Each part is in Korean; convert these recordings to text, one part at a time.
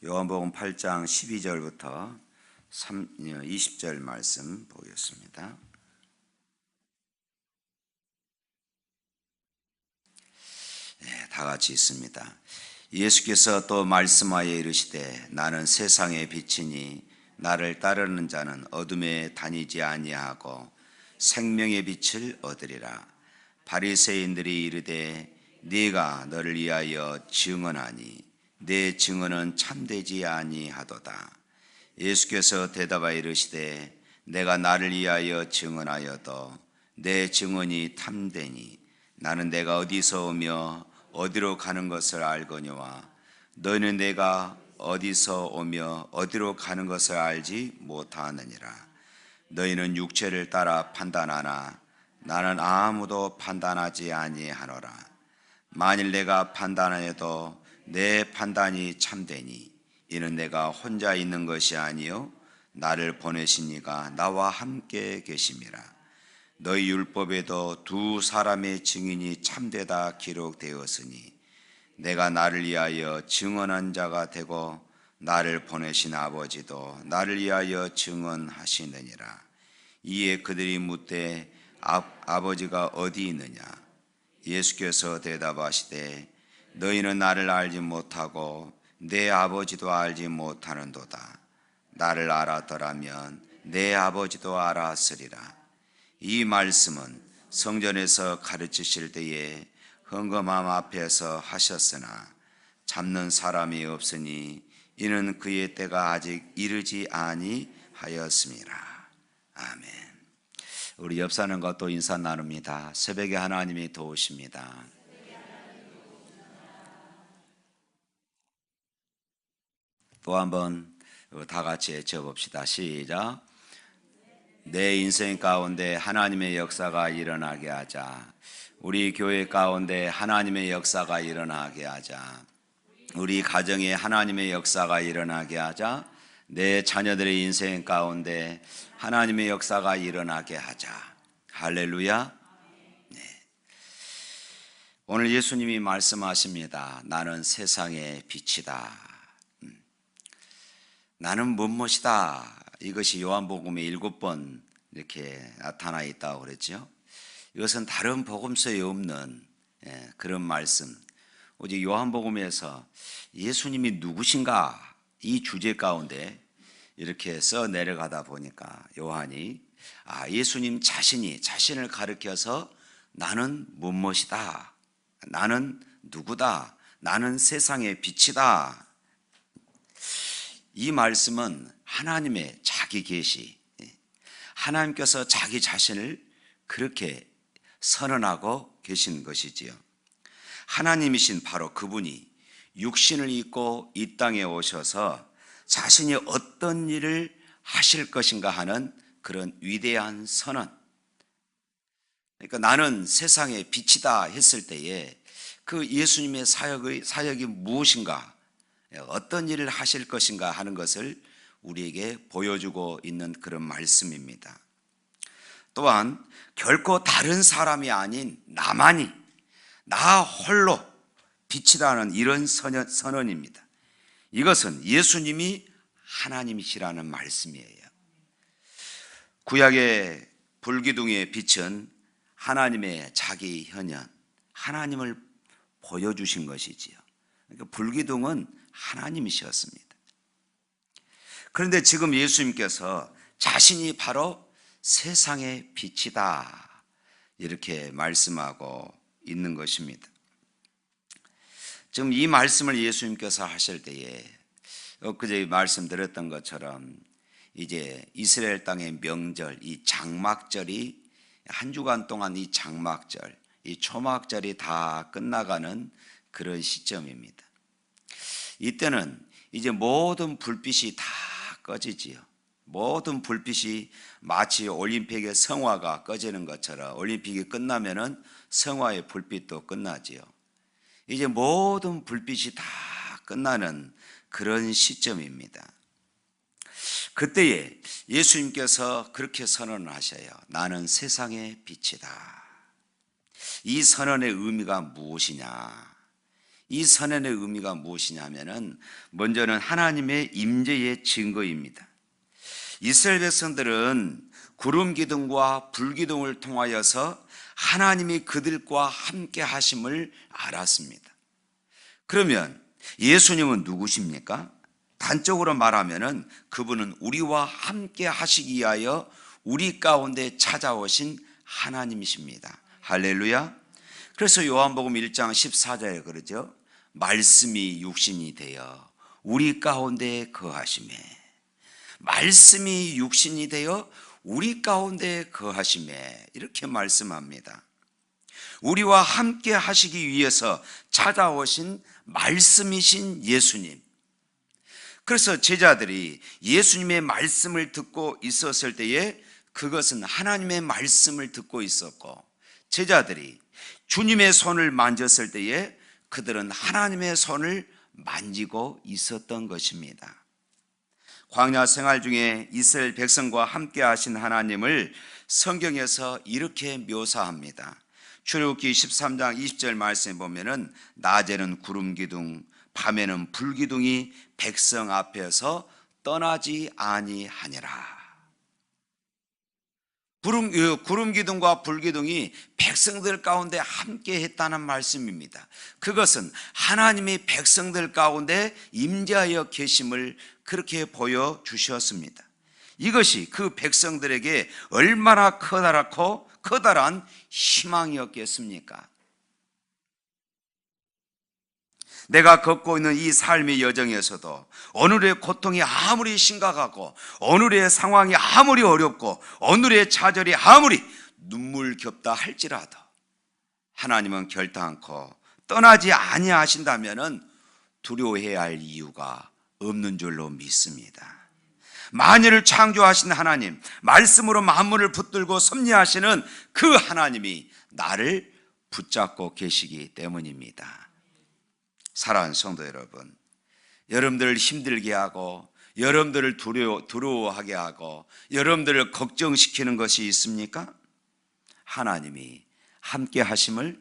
요한복음 8장 12절부터 20절 말씀 보겠습니다. 다 같이 있습니다. 예수께서 또 말씀하여 이르시되 나는 세상의 빛이니 나를 따르는 자는 어둠에 다니지 아니하고 생명의 빛을 얻으리라. 바리새인들이 이르되 네가 너를 위하여 증언하니 내 증언은 참되지 아니하도다. 예수께서 대답하여 이르시되 내가 나를 위하여 증언하여도 내 증언이 탐되니 나는 내가 어디서 오며 어디로 가는 것을 알거니와 너희는 내가 어디서 오며 어디로 가는 것을 알지 못하느니라. 너희는 육체를 따라 판단하나 나는 아무도 판단하지 아니하노라. 만일 내가 판단하여도 내 판단이 참되니 이는 내가 혼자 있는 것이 아니요 나를 보내신 이가 나와 함께 계심이라. 너희 율법에도 두 사람의 증인이 참되다 기록되었으니 내가 나를 위하여 증언한 자가 되고 나를 보내신 아버지도 나를 위하여 증언하시느니라. 이에 그들이 묻되 아버지가 어디 있느냐? 예수께서 대답하시되 너희는 나를 알지 못하고 내 아버지도 알지 못하는도다. 나를 알았더라면 내 아버지도 알았으리라. 이 말씀은 성전에서 가르치실 때에 헌금함 앞에서 하셨으나 잡는 사람이 없으니 이는 그의 때가 아직 이르지 아니하였음이라. 아멘. 우리 옆 사는 것도 인사 나눕니다. 새벽에 하나님이 도우십니다. 또 한번 다 같이 외쳐봅시다. 시작. 내 인생 가운데 하나님의 역사가 일어나게 하자. 우리 교회 가운데 하나님의 역사가 일어나게 하자. 우리 가정에 하나님의 역사가 일어나게 하자. 내 자녀들의 인생 가운데 하나님의 역사가 일어나게 하자. 할렐루야. 네. 오늘 예수님이 말씀하십니다. 나는 세상의 빛이다. 나는 무엇이다. 이것이 요한복음에 7번 이렇게 나타나 있다고 그랬죠. 이것은 다른 복음서에 없는 그런 말씀. 오직 요한복음에서 예수님이 누구신가 이 주제 가운데 이렇게 써 내려가다 보니까 요한이 예수님 자신이 자신을 가리켜서 나는 무엇이다. 나는 누구다. 나는 세상의 빛이다. 이 말씀은 하나님의 자기 계시, 하나님께서 자기 자신을 그렇게 선언하고 계신 것이지요. 하나님이신 바로 그분이 육신을 입고 이 땅에 오셔서 자신이 어떤 일을 하실 것인가 하는 그런 위대한 선언. 그러니까 나는 세상의 빛이다 했을 때에 그 예수님의 사역이 무엇인가, 어떤 일을 하실 것인가 하는 것을 우리에게 보여주고 있는 그런 말씀입니다. 또한 결코 다른 사람이 아닌 나만이, 나 홀로 빛이라는 이런 선언입니다. 이것은 예수님이 하나님이시라는 말씀이에요. 구약의 불기둥의 빛은 하나님의 자기 현현, 하나님을 보여주신 것이지요. 그러니까 불기둥은 하나님이셨습니다. 그런데 지금 예수님께서 자신이 바로 세상의 빛이다 이렇게 말씀하고 있는 것입니다. 지금 이 말씀을 예수님께서 하실 때에 엊그제 말씀드렸던 것처럼 이제 이스라엘 땅의 명절, 이 장막절이 한 주간 동안 이 장막절, 이 초막절이 다 끝나가는 그런 시점입니다. 이때는 이제 모든 불빛이 다 꺼지지요. 모든 불빛이 마치 올림픽의 성화가 꺼지는 것처럼 올림픽이 끝나면은 성화의 불빛도 끝나지요. 이제 모든 불빛이 다 끝나는 그런 시점입니다. 그때에 예수님께서 그렇게 선언하셔요. 나는 세상의 빛이다. 이 선언의 의미가 무엇이냐? 이 선언의 의미가 무엇이냐면은 먼저는 하나님의 임재의 증거입니다. 이스라엘 백성들은 구름 기둥과 불 기둥을 통하여서 하나님이 그들과 함께 하심을 알았습니다. 그러면 예수님은 누구십니까? 단적으로 말하면은 그분은 우리와 함께 하시기 위하여 우리 가운데 찾아오신 하나님이십니다. 할렐루야. 그래서 요한복음 1장 14절에 그러죠. 말씀이 육신이 되어 우리 가운데 거하시매. 말씀이 육신이 되어 우리 가운데 거하시매. 이렇게 말씀합니다. 우리와 함께 하시기 위해서 찾아오신 말씀이신 예수님. 그래서 제자들이 예수님의 말씀을 듣고 있었을 때에 그것은 하나님의 말씀을 듣고 있었고, 제자들이 주님의 손을 만졌을 때에 그들은 하나님의 손을 만지고 있었던 것입니다. 광야 생활 중에 이스라엘 백성과 함께 하신 하나님을 성경에서 이렇게 묘사합니다. 출애굽기 13장 20절 말씀에 보면은 낮에는 구름 기둥, 밤에는 불 기둥이 백성 앞에서 떠나지 아니하니라. 구름 기둥과 불 기둥이 백성들 가운데 함께 했다는 말씀입니다. 그것은 하나님이 백성들 가운데 임재하여 계심을 그렇게 보여주셨습니다. 이것이 그 백성들에게 얼마나 커다란 희망이었겠습니까? 내가 걷고 있는 이 삶의 여정에서도 오늘의 고통이 아무리 심각하고 오늘의 상황이 아무리 어렵고 오늘의 좌절이 아무리 눈물겹다 할지라도 하나님은 결단코 떠나지 아니하신다면 두려워해야 할 이유가 없는 줄로 믿습니다. 만유를 창조하신 하나님, 말씀으로 만물을 붙들고 섭리하시는 그 하나님이 나를 붙잡고 계시기 때문입니다. 사랑하는 성도 여러분, 여러분들을 힘들게 하고 여러분들을 두려워하게 하고 여러분들을 걱정시키는 것이 있습니까? 하나님이 함께 하심을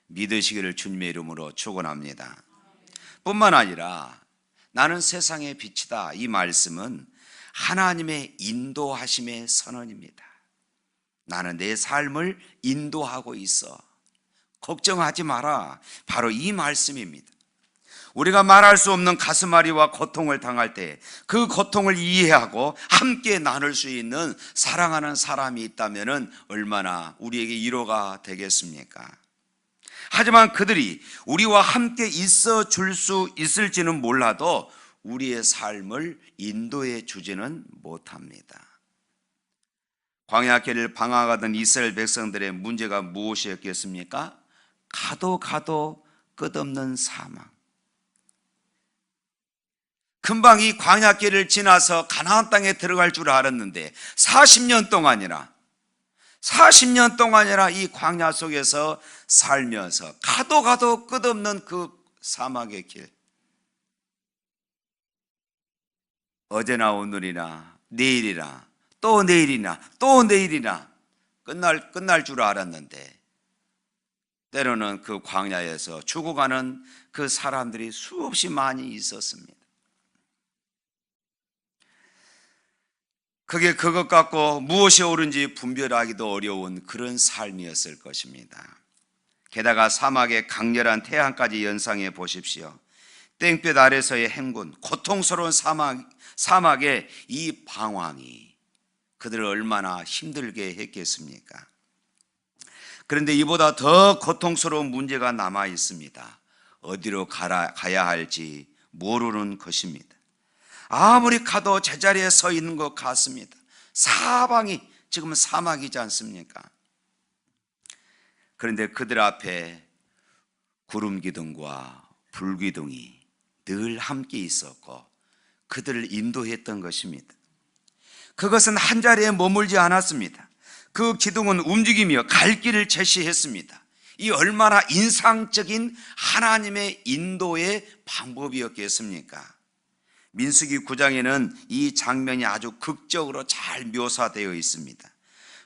믿으시기를 주님의 이름으로 축원합니다. 뿐만 아니라 나는 세상의 빛이다, 이 말씀은 하나님의 인도하심의 선언입니다. 나는 내 삶을 인도하고 있어, 걱정하지 마라, 바로 이 말씀입니다. 우리가 말할 수 없는 가슴앓이와 고통을 당할 때 그 고통을 이해하고 함께 나눌 수 있는 사랑하는 사람이 있다면 얼마나 우리에게 위로가 되겠습니까? 하지만 그들이 우리와 함께 있어 줄 수 있을지는 몰라도 우리의 삶을 인도해 주지는 못합니다. 광야길을 방황하던 이스라엘 백성들의 문제가 무엇이었겠습니까? 가도 끝없는 사망. 금방 이 광야길을 지나서 가나안 땅에 들어갈 줄 알았는데 40년 동안이나 이 광야 속에서 살면서 가도 끝없는 그 사막의 길, 어제나 오늘이나 내일이나 또 내일이나 끝날 줄 알았는데 때로는 그 광야에서 죽어가는 그 사람들이 수없이 많이 있었습니다. 그게 그것 갖고 무엇이 옳은지 분별하기도 어려운 그런 삶이었을 것입니다. 게다가 사막의 강렬한 태양까지 연상해 보십시오. 땡볕 아래서의 행군, 고통스러운 사막의 이 방황이 그들을 얼마나 힘들게 했겠습니까? 그런데 이보다 더 고통스러운 문제가 남아 있습니다. 어디로 가야 할지 모르는 것입니다. 아무리 가도 제자리에 서 있는 것 같습니다. 사방이 지금 사막이지 않습니까? 그런데 그들 앞에 구름 기둥과 불 기둥이 늘 함께 있었고 그들을 인도했던 것입니다. 그것은 한 자리에 머물지 않았습니다. 그 기둥은 움직이며 갈 길을 제시했습니다. 이 얼마나 인상적인 하나님의 인도의 방법이었겠습니까? 민수기 9장에는 이 장면이 아주 극적으로 잘 묘사되어 있습니다.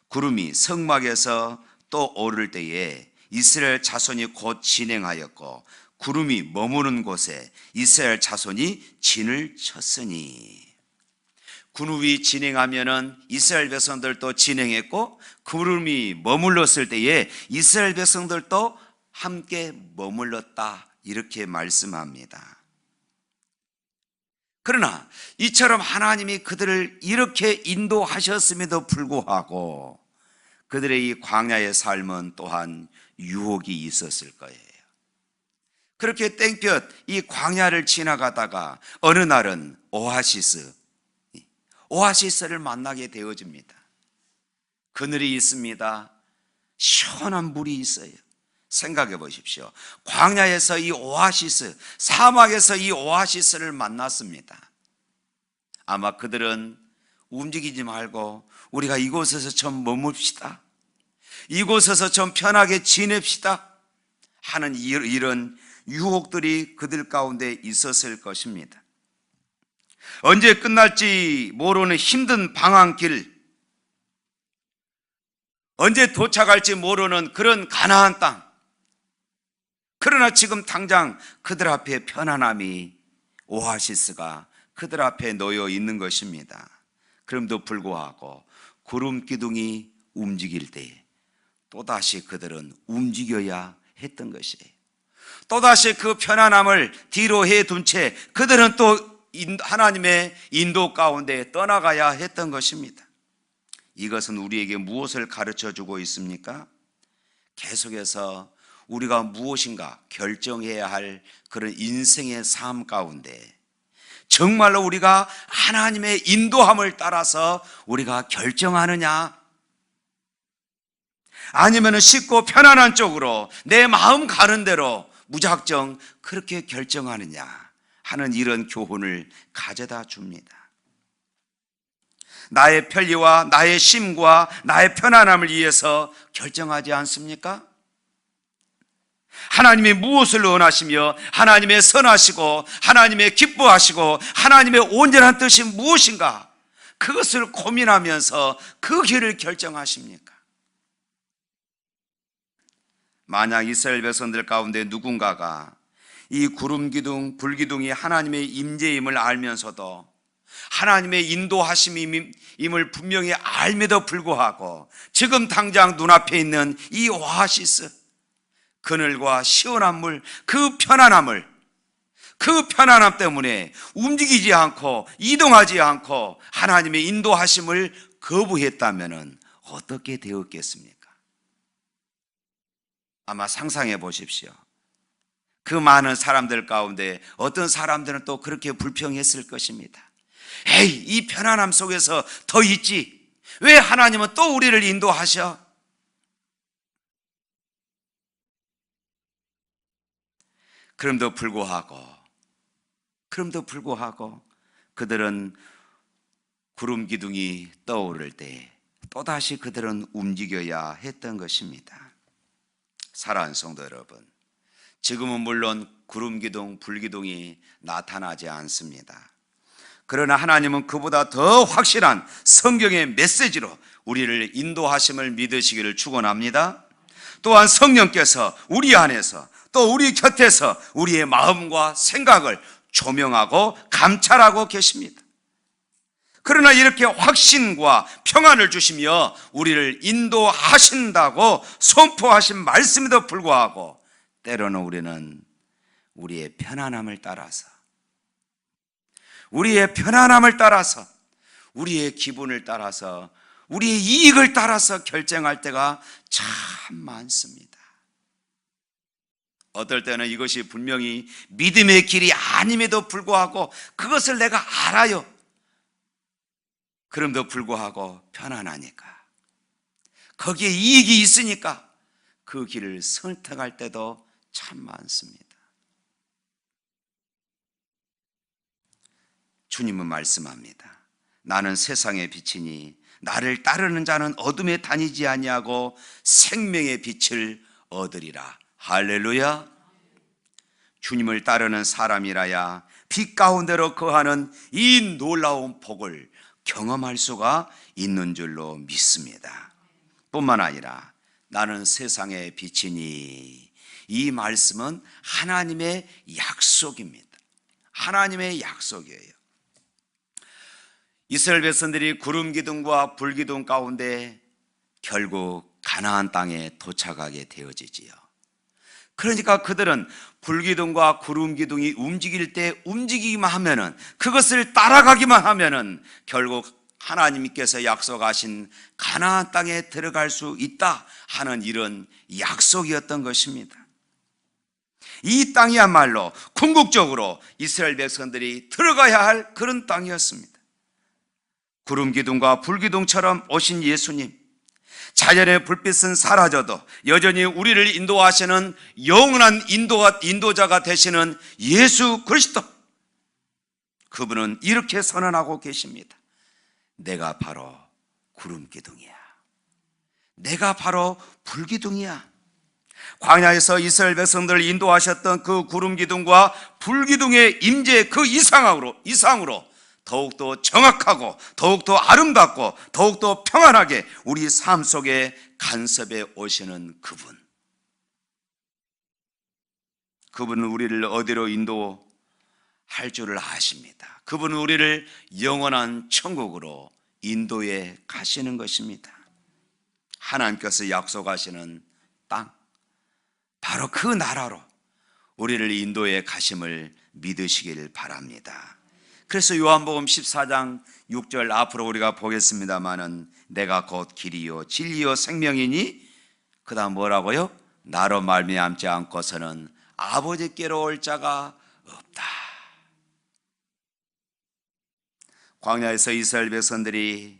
구름이 성막에서 또 오를 때에 이스라엘 자손이 곧 진행하였고 구름이 머무는 곳에 이스라엘 자손이 진을 쳤으니. 구름이 진행하면은 이스라엘 백성들도 진행했고, 구름이 머물렀을 때에 이스라엘 백성들도 함께 머물렀다, 이렇게 말씀합니다. 그러나 이처럼 하나님이 그들을 이렇게 인도하셨음에도 불구하고 그들의 이 광야의 삶은 또한 유혹이 있었을 거예요. 그렇게 땡볕 이 광야를 지나가다가 어느 날은 오아시스를 만나게 되어집니다. 그늘이 있습니다. 시원한 물이 있어요. 생각해 보십시오. 광야에서 이 오아시스, 사막에서 이 오아시스를 만났습니다. 아마 그들은 움직이지 말고 우리가 이곳에서 좀 머뭅시다, 이곳에서 좀 편하게 지냅시다 하는 이런 유혹들이 그들 가운데 있었을 것입니다. 언제 끝날지 모르는 힘든 방황길, 언제 도착할지 모르는 그런 가나안 땅. 그러나 지금 당장 그들 앞에 편안함이, 오아시스가 그들 앞에 놓여 있는 것입니다. 그럼에도 불구하고 구름 기둥이 움직일 때 또다시 그들은 움직여야 했던 것이에요. 또다시 그 편안함을 뒤로 해둔 채 그들은 또 하나님의 인도 가운데 떠나가야 했던 것입니다. 이것은 우리에게 무엇을 가르쳐 주고 있습니까? 계속해서 우리가 무엇인가 결정해야 할 그런 인생의 삶 가운데 정말로 우리가 하나님의 인도함을 따라서 우리가 결정하느냐, 아니면 쉽고 편안한 쪽으로 내 마음 가는 대로 무작정 그렇게 결정하느냐 하는 이런 교훈을 가져다 줍니다. 나의 편리와 나의 쉼과 나의 편안함을 위해서 결정하지 않습니까? 하나님이 무엇을 원하시며 하나님의 선하시고 하나님의 기뻐하시고 하나님의 온전한 뜻이 무엇인가, 그것을 고민하면서 그 길을 결정하십니까? 만약 이스라엘 백성들 가운데 누군가가 이 구름 기둥, 불 기둥이 하나님의 임재임을 알면서도 하나님의 인도하심임을 분명히 알면도 불구하고 지금 당장 눈앞에 있는 이 오아시스, 그늘과 시원한 물, 그 편안함 때문에 움직이지 않고 이동하지 않고 하나님의 인도하심을 거부했다면 어떻게 되었겠습니까? 아마 상상해 보십시오. 그 많은 사람들 가운데 어떤 사람들은 또 그렇게 불평했을 것입니다. 에이, 이 편안함 속에서 더 있지, 왜 하나님은 또 우리를 인도하셔? 그럼에도 불구하고 그들은 구름 기둥이 떠오를 때 또다시 그들은 움직여야 했던 것입니다. 사랑하는 성도 여러분, 지금은 물론 구름 기둥, 불 기둥이 나타나지 않습니다. 그러나 하나님은 그보다 더 확실한 성경의 메시지로 우리를 인도하심을 믿으시기를 축원합니다. 또한 성령께서 우리 안에서 또 우리 곁에서 우리의 마음과 생각을 조명하고 감찰하고 계십니다. 그러나 이렇게 확신과 평안을 주시며 우리를 인도하신다고 선포하신 말씀에도 불구하고 때로는 우리는 우리의 편안함을 따라서, 우리의 기분을 따라서, 우리의 이익을 따라서 결정할 때가 참 많습니다. 어떨 때는 이것이 분명히 믿음의 길이 아님에도 불구하고 그것을 내가 알아요. 그럼에도 불구하고 편안하니까, 거기에 이익이 있으니까 그 길을 선택할 때도 참 많습니다. 주님은 말씀합니다. 나는 세상의 빛이니 나를 따르는 자는 어둠에 다니지 아니하고 생명의 빛을 얻으리라. 할렐루야. 주님을 따르는 사람이라야 빛 가운데로 거하는 이 놀라운 복을 경험할 수가 있는 줄로 믿습니다. 뿐만 아니라 나는 세상의 빛이니 이 말씀은 하나님의 약속입니다. 하나님의 약속이에요. 이스라엘 백성들이 구름 기둥과 불 기둥 가운데 결국 가나안 땅에 도착하게 되어지지요. 그러니까 그들은 불기둥과 구름 기둥이 움직일 때 움직이기만 하면은, 그것을 따라가기만 하면은 결국 하나님께서 약속하신 가나안 땅에 들어갈 수 있다 하는 이런 약속이었던 것입니다. 이 땅이야말로 궁극적으로 이스라엘 백성들이 들어가야 할 그런 땅이었습니다. 구름 기둥과 불 기둥처럼 오신 예수님, 자연의 불빛은 사라져도 여전히 우리를 인도하시는 영원한 인도자가 되시는 예수 그리스도, 그분은 이렇게 선언하고 계십니다. 내가 바로 구름 기둥이야. 내가 바로 불 기둥이야. 광야에서 이스라엘 백성들을 인도하셨던 그 구름 기둥과 불 기둥의 임재 그 이상으로 더욱더 정확하고 더욱더 아름답고 더욱더 평안하게 우리 삶 속에 간섭해 오시는 그분은 우리를 어디로 인도할 줄을 아십니다. 그분은 우리를 영원한 천국으로 인도해 가시는 것입니다. 하나님께서 약속하시는 땅, 바로 그 나라로 우리를 인도해 가심을 믿으시길 바랍니다. 그래서 요한복음 14장 6절 앞으로 우리가 보겠습니다마는, 내가 곧 길이요 진리요 생명이니, 그 다음 뭐라고요? 나로 말미암지 않고서는 아버지께로 올 자가 없다. 광야에서 이스라엘 백성들이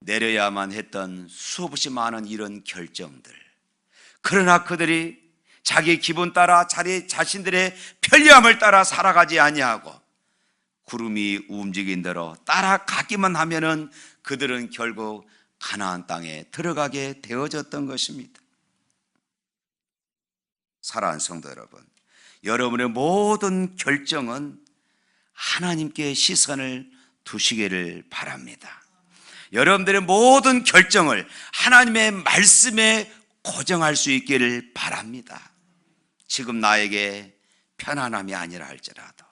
내려야만 했던 수없이 많은 이런 결정들, 그러나 그들이 자기 기분 따라 자신들의 편리함을 따라 살아가지 아니하고 구름이 움직인 대로 따라가기만 하면은 그들은 결국 가나안 땅에 들어가게 되어졌던 것입니다. 사랑하는 성도 여러분, 여러분의 모든 결정은 하나님께 시선을 두시기를 바랍니다. 여러분들의 모든 결정을 하나님의 말씀에 고정할 수 있기를 바랍니다. 지금 나에게 편안함이 아니라 할지라도,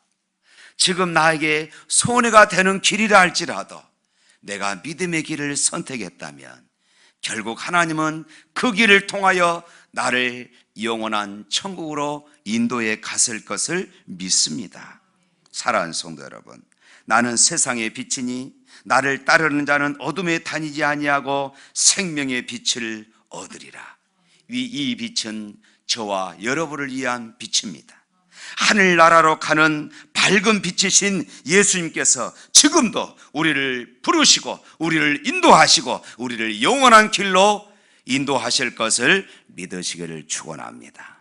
지금 나에게 손해가 되는 길이라 할지라도 내가 믿음의 길을 선택했다면 결국 하나님은 그 길을 통하여 나를 영원한 천국으로 인도해 갔을 것을 믿습니다. 사랑하는 성도 여러분, 나는 세상의 빛이니 나를 따르는 자는 어둠에 다니지 아니하고 생명의 빛을 얻으리라. 이 빛은 저와 여러분을 위한 빛입니다. 하늘나라로 가는 밝은 빛이신 예수님께서 지금도 우리를 부르시고 우리를 인도하시고 우리를 영원한 길로 인도하실 것을 믿으시기를 축원합니다.